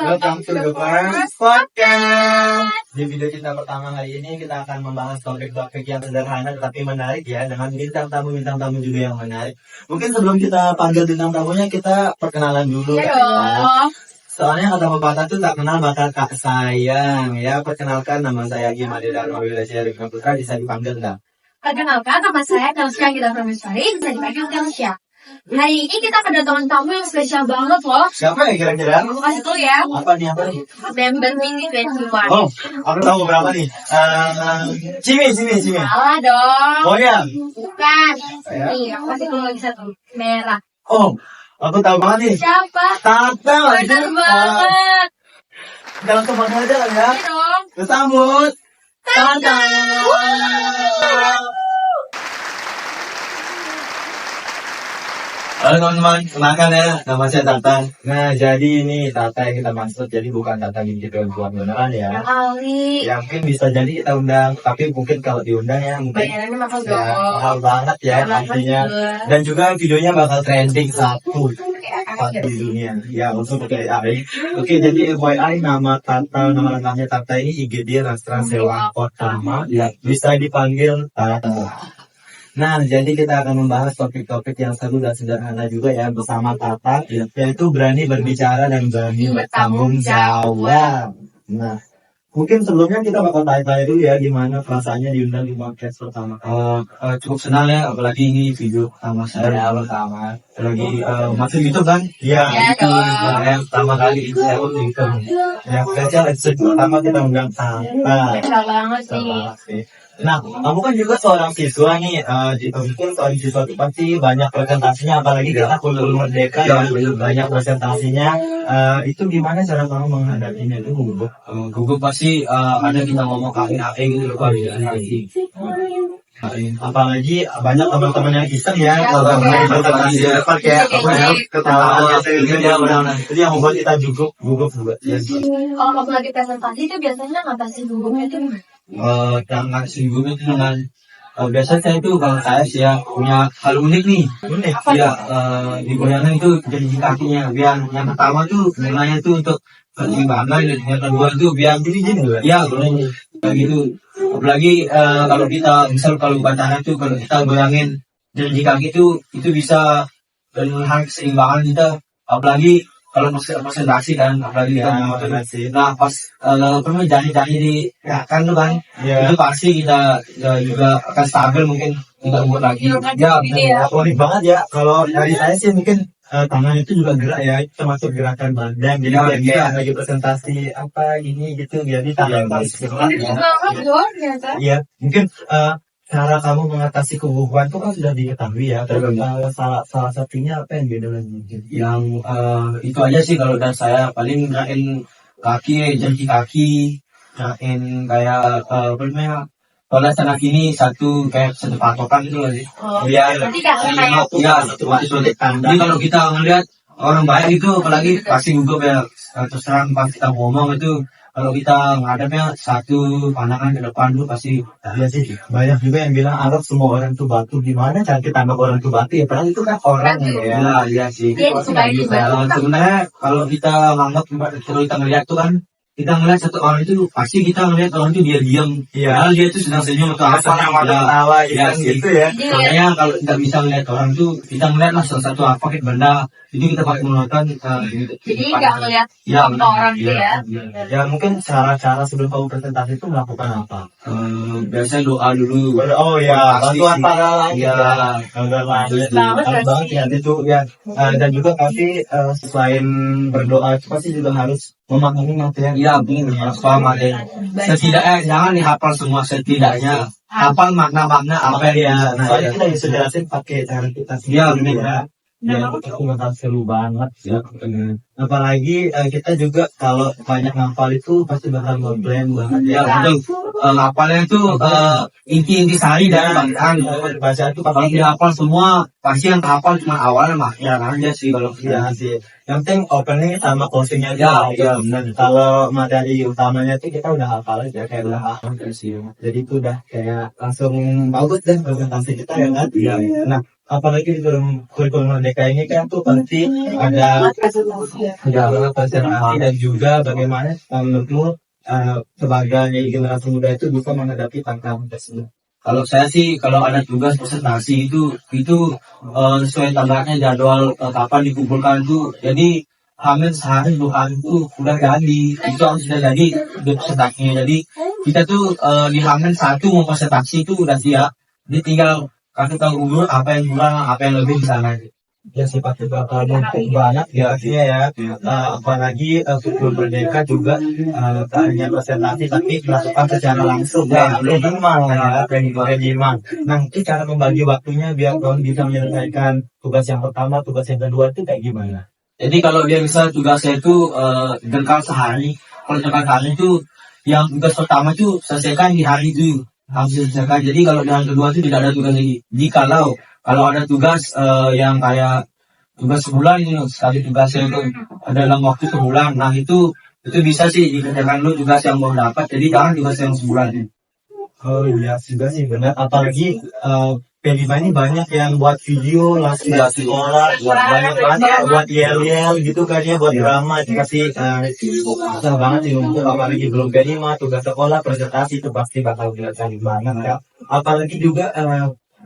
Welcome to the first podcast. Di video kita pertama hari ini kita akan membahas topik-topik yang sederhana tetapi menarik ya, dengan bintang tamu juga yang menarik. Mungkin sebelum kita panggil bintang tamunya, kita perkenalan dulu. Iya dong. Soalnya kata pepatah tuh tak kenal maka tak sayang ya. Perkenalkan, nama saya Gimade Dharma Wilasya Putra, bisa dipanggil enggak? Perkenalkan, nama saya Kelsya Gita Prameswari, bisa dipanggil Kelsya. Hari ini kita kedatangan tamu yang spesial banget loh. Siapa ya kira-kira? Aku kasih tau ya. Apa nih? Member mini Festival. Oh, aku tahu berapa nih. Cimi. Salah dong. Oh ya. Bukan. Ya. Nih, aku kasih dulu lagi satu. Merah. Oh, aku tahu banget nih. Siapa? Tata. Bener banget. Kita langsung panggil aja lah ya. Iya dong. Bersambut. Tata. Halo teman-teman, kenalkan ya, nama saya Tata. Nah, jadi ini Tata yang kita maksud, jadi bukan Tata gitu buat beneran ya. Kali. Ya mungkin bisa jadi kita undang, tapi mungkin kalau diundang ya mungkin Bayarannya mahal ya, dong. mahal banget ya pastinya. Dan juga videonya bakal trending satu di dunia. Ya, untuk pakai AI. Oke, jadi FYI, nama lengkapnya Tata ini IGD Rastra Sewa Kotama, ya bisa dipanggil Tata. Nah, jadi kita akan membahas topik-topik yang seru dan sederhana juga ya bersama Tata, yaitu berani berbicara dan berani bertanggung jawab. Nah, mungkin sebelumnya kita bakal tanya-tanya dulu ya, gimana perasaannya diundang di podcast pertama. Cukup senang ya, apalagi ini video pertama saya pertama. Lagi masih gitu kan? Iya, itu yang pertama kali saya gitu. Ya, biasa episode pertama kita undang Tata. Keren banget sih. Nah, kamu kan juga seorang siswa nih, mungkin seorang siswa itu pasti banyak presentasinya, apalagi kita kuliah merdeka ya, banyak presentasinya. Itu gimana cara kamu menghadapinya itu gugup? Gugup pasti ada kita ngomong KIAE gitu loh, Apalagi banyak teman-teman yang iseng ya, kalau presentasi di depan kayak apa ya, ketawa gitu ya, benar-benar itu yang membuat kita gugup juga. Kalau kamu lagi presentasi itu biasanya ngatasin gugupnya itu gimana? Jangan singgung itu dengan biasa saya itu kalau saya sih ya punya hal unik nih. Unik. Ya digoyangkan itu jadi kakinya, biar yang pertama tuh mulanya tuh untuk keseimbangan, dan yang kedua tuh biar Gini. ya benar kayak gitu. Apalagi kalau kita misal kalau upacara tuh kalau kita goyangin jadi kaki itu bisa menurunkan keseimbangan kita, apalagi kalau presentasi kan, apalagi Ya, kita nah pas pernah janji di kan tuh kan, Ya. itu pasti kita juga akan stabil, mungkin kita buat lagi ya Iya. Unik banget ya. Kalau dari saya sih mungkin tangan itu juga gerak ya, itu termasuk gerakan badan. Jadi Ya, kayak kita ya. lagi presentasi apa ini gitu, jadi tangan harus gerak Ini ya. banget dong ternyata. Iya, mungkin cara kamu mengatasi kegugupan itu kan sudah diketahui ya. Terus salah satunya apa yang beda lagi mungkin? yang itu aja sih kalau dari saya, paling ngerain kaki, jari kaki, ngerain kayak apa namanya, kalau sana kini satu patokan gitu loh sih. Oh, Biar berarti kayak ya satu tanda. Jadi kalau kita ngeliat orang baik itu, apalagi pasti gugup ya, terus terang pas kita ngomong itu, kalau kita ngadepnya satu pandangan ke depan tuh pasti Iya sih, banyak juga yang bilang anggap semua orang tuh batu. Gimana cara kita anggap orang tuh batu ya? Padahal itu kan orang ya. iya sih. Dia disukai juga. Sebenarnya kalau kita nganggap, kalau kita ngeliat tuh kan, kita ngeliat satu orang itu pasti kita ngeliat orang itu dia diam, Iya. padahal dia itu sedang senyum atau apa Tawa ya, gitu ya. Jadi makanya kalau kita bisa ngeliat orang itu, kita ngeliat lah sesuatu apa kayak benda itu, kita pakai menonton jadi nggak ngeliat ya, foto orang gitu ya. Ya mungkin cara-cara sebelum kamu presentasi itu melakukan apa? Biasanya doa dulu. Oh ya, Pasti bantuan sih. para lain Iya. agar lanjut. Banget Harus pasti. banget ya itu ya. Dan juga pasti selain berdoa itu pasti juga harus memahami materi. Iya, benar, harus paham materi. Setidaknya jangan dihafal semua, setidaknya hafal makna-makna apa yang Ya, dia. soalnya kita bisa jelasin pakai cara kita Iya, sendiri benar. ya. Ya, itu bakal seru banget ya. Apalagi kita juga kalau banyak ngafal itu pasti bakal nge-blend banget Ya, betul. Hafalnya itu inti-inti sari dari bacaan. Baca itu Kalau tidak hafal semua, pasti yang hafal cuma awalnya maknya aja sih kalau ya sih. Yang penting opening sama closingnya Ya, aja. ya, benar. Kalau materi utamanya itu kita udah hafal aja kayak udah hafal. sih. Jadi itu udah kayak langsung bagus deh presentasi kita ya kan. Iya. Nah, apalagi di dalam kurikulum merdeka ini kan tuh pasti ada presentasi dan juga bagaimana menurutmu sebagai generasi muda itu bisa menghadapi tantangan tersebut. Kalau saya sih, kalau ada tugas presentasi itu sesuai tanggalnya jadwal kapan dikumpulkan itu. Jadi hampir sehari 2 hari itu udah jadi. Itu harus sudah jadi presentasinya. Jadi kita tuh di hamin 1 mau presentasi itu udah siap. Jadi tinggal kasih tahu guru apa yang kurang, apa yang lebih di sana. Ya sifatnya bakal numpuk banget ya artinya ya. Apalagi kurikulum merdeka juga tak hanya presentasi tapi dilakukan secara langsung ya. Penyimak. Nah itu cara membagi waktunya biar kawan bisa menyelesaikan tugas yang pertama, tugas yang kedua itu kayak gimana? Jadi kalau dia bisa tugasnya itu jengkal sehari. Kalau jengkal sehari itu yang tugas pertama itu selesaikan di hari itu. Harus diselesaikan. Jadi kalau di hari kedua itu tidak ada tugas lagi. Kalau ada tugas yang kayak tugas sebulan ini sekali tugasnya itu dalam waktu sebulan, nah itu bisa sih dikerjakan dulu tugas yang mau dapat, jadi jangan tugas yang sebulan ini. Oh iya juga sih benar. Apalagi P5 ini banyak yang buat video langsung dari sekolah, banyak banget buat yel-yel gitu kan ya, buat drama dikasih susah banget sih untuk apalagi belum P5 tugas sekolah presentasi itu pasti bakal dirasain banget ya. Apalagi juga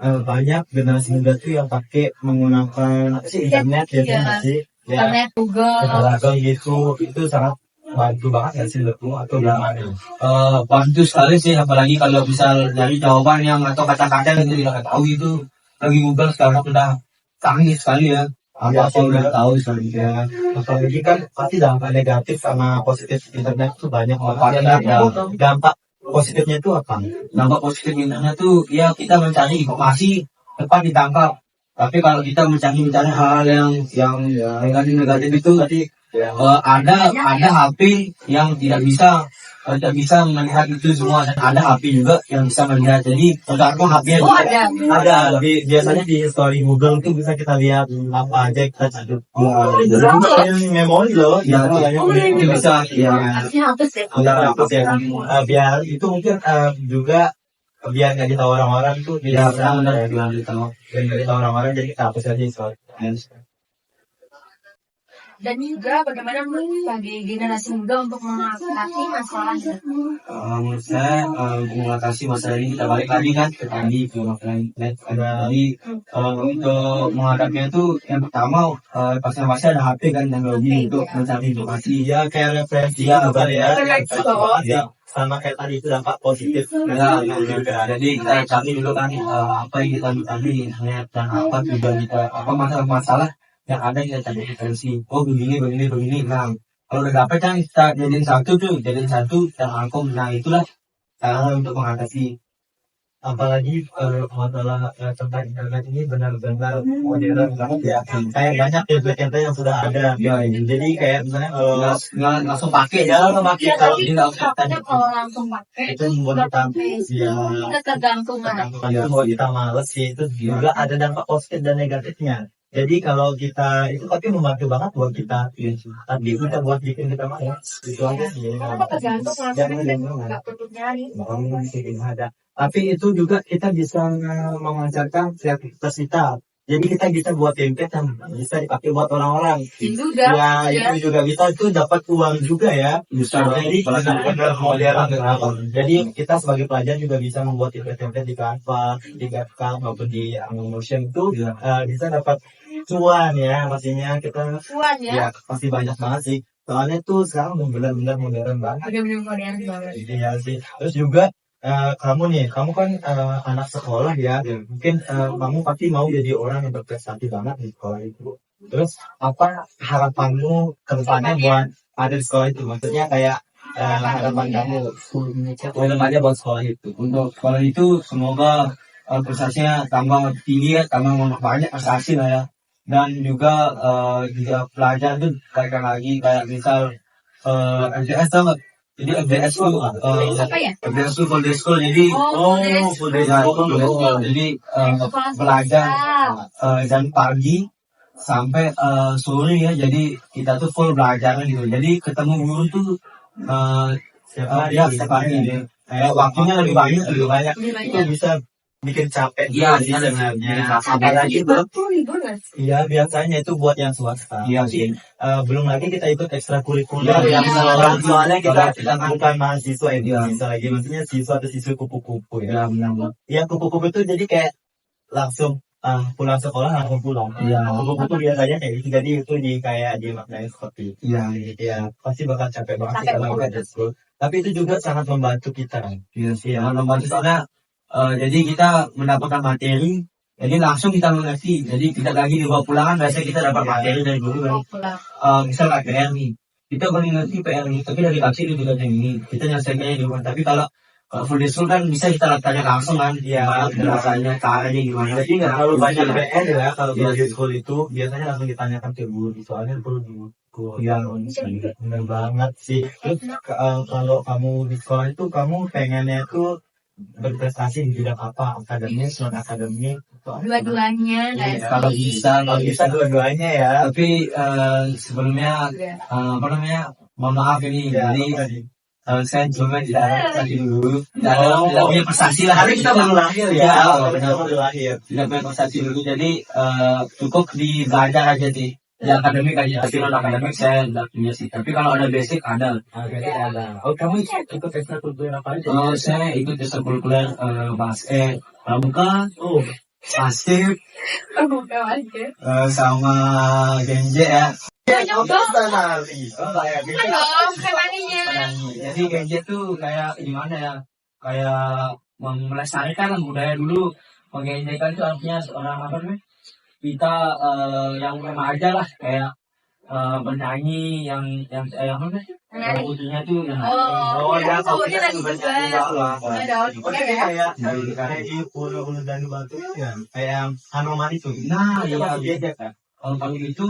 banyak generasi muda tuh yang pakai menggunakan apa sih internet ya sih ya Internet, Google. gitu itu sangat bantu banget ya sih menurutmu atau gimana? Bantu sekali sih, apalagi kalau misal dari jawaban yang atau kata-kata yang tidak tahu itu lagi Google sekarang udah canggih sekali ya. Apa udah tahu sekali ya. Apalagi kan pasti dampak negatif sama positif internet itu banyak Pasti banget. ada. Dampak positifnya itu apa? Dampak positif internet tuh ya kita mencari informasi cepat ditangkap. Tapi kalau kita mencari hal-hal yang negatif itu tadi ada HP yang tidak bisa melihat itu semua, dan ada HP juga yang bisa melihat. Jadi tergantung HP-nya Oh ada. Tapi biasanya di story Google itu bisa kita lihat apa aja kita catat. Memori loh. Ya, itu bisa ya. Harusnya hapus deh. Udah hapus ya. Biar itu mungkin juga biar nggak ditahu orang-orang tuh Ya, tidak benar ya, bilang gitu. biar nggak ditahu orang-orang jadi kita hapus aja soal. Dan juga bagaimana bagi generasi muda untuk mengatasi masalahnya. Menurut saya mengatasi masalah ini kita balik lagi kan ke tadi ke masalah internet. Jadi untuk menghadapinya itu yang pertama pasti ada HP kan, teknologi untuk mencari informasi. Ya kayak referensi Ya, apa ya? Referensi. Sama kayak tadi itu dampak positif. Ya, juga. Jadi kita cari dulu kan apa yang kita cari di internet dan apa tujuan kita, apa masalah-masalah yang ada kita cari referensi. Oh begini. Nah kalau udah dapet kan kita jadiin satu dan angkum. Nah itulah cara untuk mengatasi. Apalagi masalah tentang internet ini benar-benar modern banget ya. Kayak banyak template yang sudah ada. Ya, Jadi kayak misalnya kalau nggak langsung pakai ya ya. pakai kalau ini nggak usah Takutnya kalau langsung pakai itu membuat kita ya ketergantungan. itu membuat kita males sih. Itu juga ada dampak positif dan negatifnya. Jadi kalau kita itu tapi membantu banget buat kita tapi kita buat bikin kita malas itu aja sih. Karena tergantung langsung nggak perlu nyari. Ada. Tapi itu juga kita bisa memancarkan kreativitas kita. Jadi kita bisa buat template yang bisa dipakai buat orang-orang. Juga. Ya, itu juga bisa itu dapat uang juga ya. Bisa. Jadi benar modern. Jadi kita sebagai pelajar juga bisa membuat template di Canva, di GapCut maupun di Motion itu bisa dapat cuan ya. Maksudnya kita Cuan ya. ya pasti banyak banget sih. Soalnya tuh sekarang benar-benar modern banget. Bener-bener modern banget. Iya sih. Terus juga kamu kan anak sekolah ya. Mungkin kamu pasti mau jadi orang yang berprestasi banget di sekolah itu. Terus apa harapanmu ke depannya buat ada di sekolah itu? Maksudnya kayak harapan kamu Aja buat sekolah itu. Untuk sekolah itu semoga prestasinya tambah tinggi ya, tambah banyak prestasi lah ya. Dan juga pelajar tuh kayak misal FDS tau nggak? Jadi FDS tuh Apa ya? FDS tuh full day school. Jadi Full day school. Jadi belajar dari pagi sampai sore ya. Jadi kita tuh full belajar gitu. Jadi ketemu guru tuh setiap hari gitu. Kayak waktunya lebih banyak. Lebih banyak. Itu bisa bikin capek Iya, sih dia sebenarnya. capek. Apalagi tuh, libur nggak sih? iya biasanya itu buat yang swasta. Iya sih. Belum lagi kita ikut ekstrakurikuler Iya, yang iya. orang tuanya kita Kita kan- bukan mahasiswa Iya. Indonesia lagi, maksudnya siswa atau siswi kupu-kupu Ya, ya. benar. Ya kupu-kupu itu jadi kayak langsung pulang sekolah langsung pulang. Iya. Kupu-kupu biasanya kayak gitu, jadi itu kayak dimaknai seperti itu. Iya, Ya pasti bakal capek banget sih Capek kalau banget. ada school. Tapi itu juga sangat membantu kita. iya sih. Karena jadi kita mendapatkan materi, jadi langsung kita mengerti. Jadi tidak lagi dibawa pulangan, biasanya kita dapat Iya. materi dari guru kan. Pulang. Misal PR nih, kita baru ngerti PR nih, tapi dari kecil itu kan ini, kita nyelesaikannya di rumah. Tapi kalau full day school kan bisa kita tanya langsung kan, Iya, gimana rasanya, caranya gimana. Jadi nggak terlalu banyak PR ya kalau Iya. di school itu biasanya langsung ditanyakan ke guru, soalnya perlu di guru. Iya. Bener banget sih. Terus kalau kamu di sekolah itu kamu pengennya tuh berprestasi di bidang apa? Akademis, non akademis? Dua-duanya Iya, nggak kalau sih? bisa, Kalau bisa dua-duanya ya. Tapi sebelumnya Iya. mohon maaf ini, Ya, jadi tadi. saya cuma tidak ada prestasi dulu, tidak punya prestasi lah. Hari kita baru lahir ya. Iya, Hari benar. kita baru lahir. Tidak punya prestasi dulu, jadi cukup di belajar aja sih. Di akademik aja, tapi non akademik saya tidak punya sih. Tapi kalau ada basic ada. Ada. Oh, kamu ikut ekstrakurikuler apa aja? Saya ikut ekstrakurikuler basket, pramuka, Oh, basket, Bukan aja. sama genje ya. nari. Oh, kayak gitu. Dong, kemaninya. Jadi genje tuh kayak gimana ya? Kayak melestarikan budaya dulu. Genje kan itu artinya seorang apa namanya? Kita yang remaja lah, kayak penyanyi yang apa namanya? Yang ujungnya tuh yang Oh, ya, kalau Ini kita lagi juga juga. lah. Ada Oh, kayak di Pulau dan Batu ya, kayak Hanomani tuh. Nah, Itu iya, masih iya. diajak kan? Kalau itu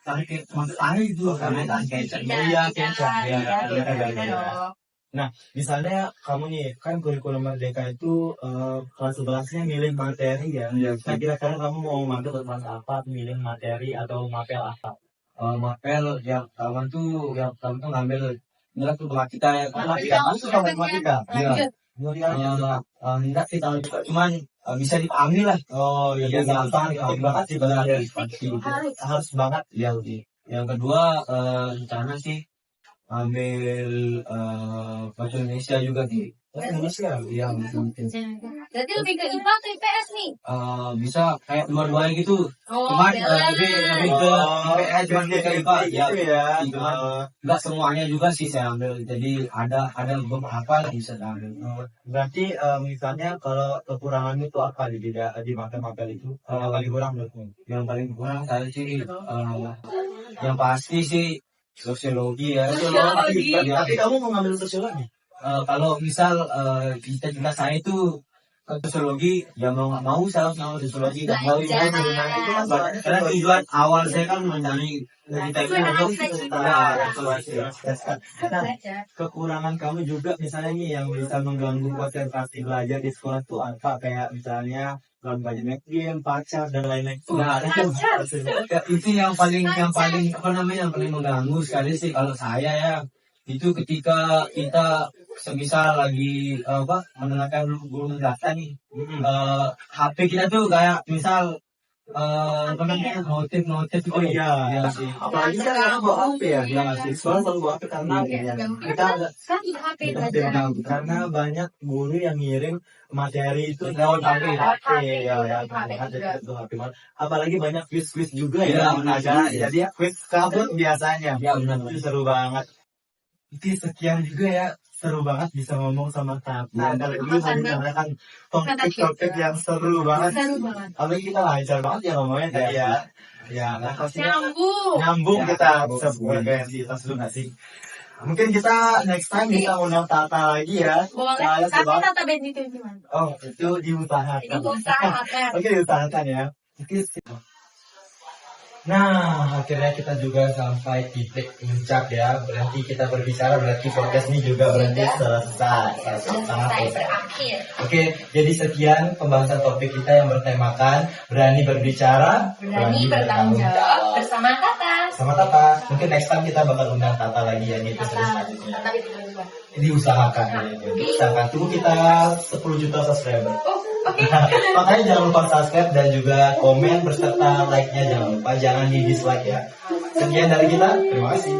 tarik tarik itu karena tarik kecap. Iya, kecap. Iya, Iya, iya. Nah, misalnya kamu nih, kan kurikulum Merdeka itu kelas 11-nya milih materi ya. Iya. Nah, kira-kira kamu mau masuk ke kelas apa, milih materi atau mapel apa? Mapel yang pertama tuh ngambil nilai matematika ya. Matematika, kamu suka matematika? Lanjut. Enggak sih tahu juga, cuman bisa dipahami lah. Oh, iya, Iya, gampang. gampang. Banget sih, benar. Harus. Harus banget. Yang kedua rencana sih ambil bahasa Indonesia juga sih. Indonesia. Yang Berarti lebih ke IPA atau IPS nih? bisa kayak dua-duanya gitu. Oh, Cuman bela. lebih ke IPS, cuman dia ke IPA ya. Gitu ya. Cuman enggak semuanya juga sih saya ambil. Jadi ada beberapa yang bisa saya ambil. Berarti misalnya kalau kekurangan itu apa di mapel itu? Kalau paling kurang menurutmu? Yang paling kurang saya sih yang pasti sih sosiologi ya. Sosiologi. Tapi kamu mau ngambil sosiologi? Kalau misal cita-cita saya itu ke sosiologi, ya mau nggak mau saya harus ngambil sosiologi. Dan kalau Belajar. itu kan karena tujuan awal saya kan mencari Nah, kekurangan kamu juga misalnya nih yang bisa mengganggu konsentrasi belajar di sekolah tuh apa? Kayak misalnya banyak game, pacar dan lain-lain. Nah, itu yang paling apa namanya yang paling mengganggu sekali sih kalau saya ya. Itu ketika kita semisal lagi mendengarkan guru menjelaskan nih, HP kita tuh kayak misal apa namanya notif itu. Oh iya, ya sih. apalagi kan karena bawa HP ya, Iya, di sekolah selalu bawa HP karena kita Kan di HP belajar. karena banyak guru yang ngirim materi itu lewat HP, ya, itu HP. Apalagi banyak quiz juga ya, Iya, benar. jadi ya quiz kabut biasanya. Ya benar. Itu seru banget. Itu sekian juga ya, seru banget bisa ngomong sama Tata. Kali ini menggunakan topik-topik yang seru banget. Seru banget. Apalagi kita lancar banget ya ngomongnya tadi ya. Ya, nah pastinya Nyambung. kita bisa berkreativitas dulu nggak sih? Mungkin kita next time kita undang Tata lagi ya. Boleh. Soalnya seru Tapi banget. tata band itu gimana? Oh, itu diusahakan. Itu usahakan. Oke, diusahakan ya. Nah, akhirnya kita juga sampai titik puncak ya. Berhenti kita berbicara, berarti podcast ini juga berhenti selesai. Selesai berakhir. Oke, jadi sekian pembahasan topik kita yang bertemakan berani berbicara, Berani bertanggung jawab bersama Tatas. sama Tata. Mungkin next time kita bakal undang Tata lagi ya di episode selanjutnya. Tapi kita lupa. Diusahakan ya. Diusahakan. Tunggu kita 10 juta subscriber. Makanya jangan lupa subscribe dan juga komen berserta like-nya jangan lupa, jangan di dislike ya. Sekian dari kita, terima kasih.